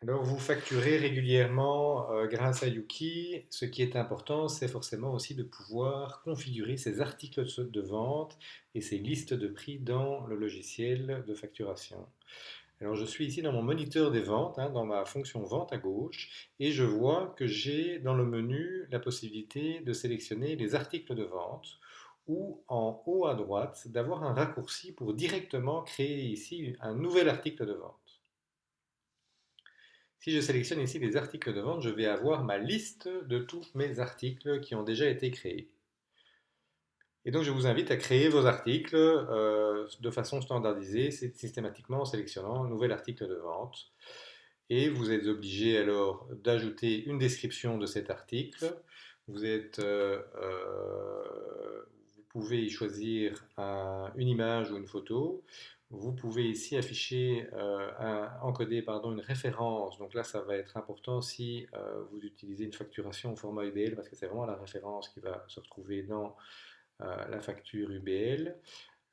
Alors, vous facturez régulièrement grâce à Yuki. Ce qui est important, c'est forcément aussi de pouvoir configurer ces articles de vente et ces listes de prix dans le logiciel de facturation. Alors, je suis ici dans mon moniteur des ventes, hein, dans ma fonction vente à gauche, et je vois que j'ai dans le menu la possibilité de sélectionner les articles de vente ou en haut à droite d'avoir un raccourci pour directement créer ici un nouvel article de vente. Si je sélectionne ici les articles de vente, je vais avoir ma liste de tous mes articles qui ont déjà été créés. Et donc je vous invite à créer vos articles de façon standardisée, systématiquement en sélectionnant un nouvel article de vente. Et vous êtes obligé alors d'ajouter une description de cet article. Vous pouvez y choisir une image ou une photo. Vous pouvez ici afficher, encoder pardon, une référence. Donc là, ça va être important si vous utilisez une facturation au format UBL parce que c'est vraiment la référence qui va se retrouver dans la facture UBL.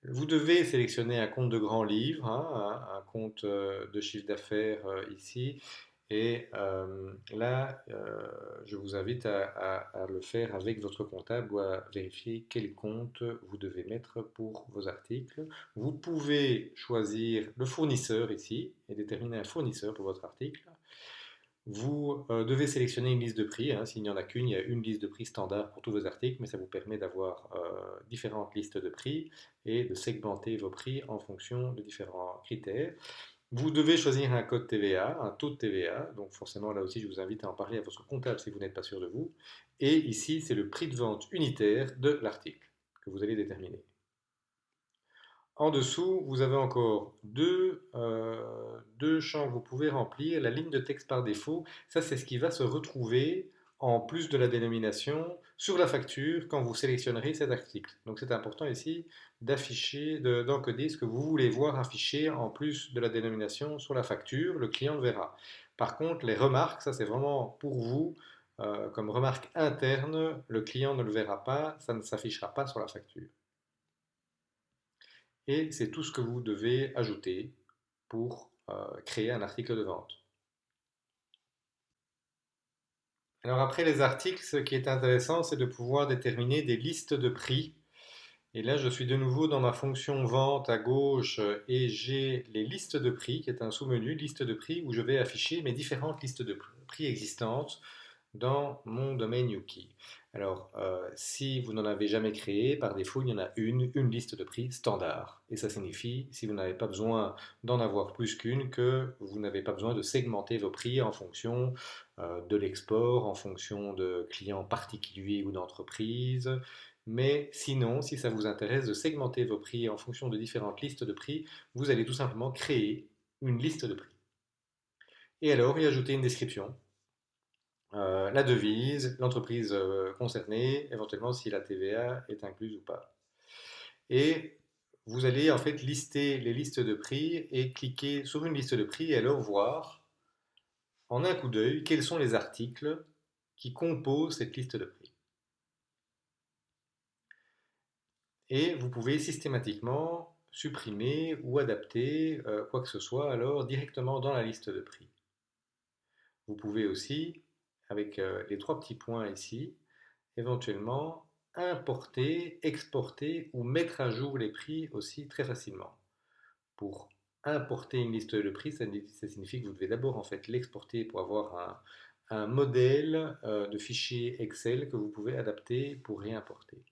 Vous devez sélectionner un compte de grand livre, hein, un compte de chiffre d'affaires ici. Et là, je vous invite à le faire avec votre comptable ou à vérifier quel compte vous devez mettre pour vos articles. Vous pouvez choisir le fournisseur ici et déterminer un fournisseur pour votre article. Vous devez sélectionner une liste de prix, hein. S'il n'y en a qu'une, il y a une liste de prix standard pour tous vos articles, mais ça vous permet d'avoir différentes listes de prix et de segmenter vos prix en fonction de différents critères. Vous devez choisir un code TVA, un taux de TVA, donc forcément là aussi je vous invite à en parler à votre comptable si vous n'êtes pas sûr de vous. Et ici c'est le prix de vente unitaire de l'article que vous allez déterminer. En dessous, vous avez encore deux champs que vous pouvez remplir. La ligne de texte par défaut, ça c'est ce qui va se retrouver en plus de la dénomination sur la facture quand vous sélectionnerez cet article. Donc c'est important ici d'afficher, d'encoder ce que vous voulez voir affiché en plus de la dénomination sur la facture. Le client le verra. Par contre, les remarques, ça c'est vraiment pour vous. Comme remarque interne, le client ne le verra pas, ça ne s'affichera pas sur la facture. Et c'est tout ce que vous devez ajouter pour créer un article de vente. Alors après les articles, ce qui est intéressant, c'est de pouvoir déterminer des listes de prix. Et là, je suis de nouveau dans ma fonction vente à gauche et j'ai les listes de prix, qui est un sous-menu, liste de prix, où je vais afficher mes différentes listes de prix existantes dans mon domaine Yuki. Alors, si vous n'en avez jamais créé, par défaut, il y en a une liste de prix standard. Et ça signifie, si vous n'avez pas besoin d'en avoir plus qu'une, que vous n'avez pas besoin de segmenter vos prix en fonction de l'export, en fonction de clients particuliers ou d'entreprises. Mais sinon, si ça vous intéresse de segmenter vos prix en fonction de différentes listes de prix, vous allez tout simplement créer une liste de prix. Et alors y ajouter une description, la devise, l'entreprise concernée, éventuellement si la TVA est incluse ou pas. Et vous allez en fait lister les listes de prix et cliquer sur une liste de prix et alors voir en un coup d'œil quels sont les articles qui composent cette liste de prix. Et vous pouvez systématiquement supprimer ou adapter quoi que ce soit alors directement dans la liste de prix. Vous pouvez aussi, avec les trois petits points ici, éventuellement importer, exporter ou mettre à jour les prix aussi très facilement. Pour importer une liste de prix, ça signifie que vous devez d'abord en fait l'exporter pour avoir un modèle de fichier Excel que vous pouvez adapter pour réimporter.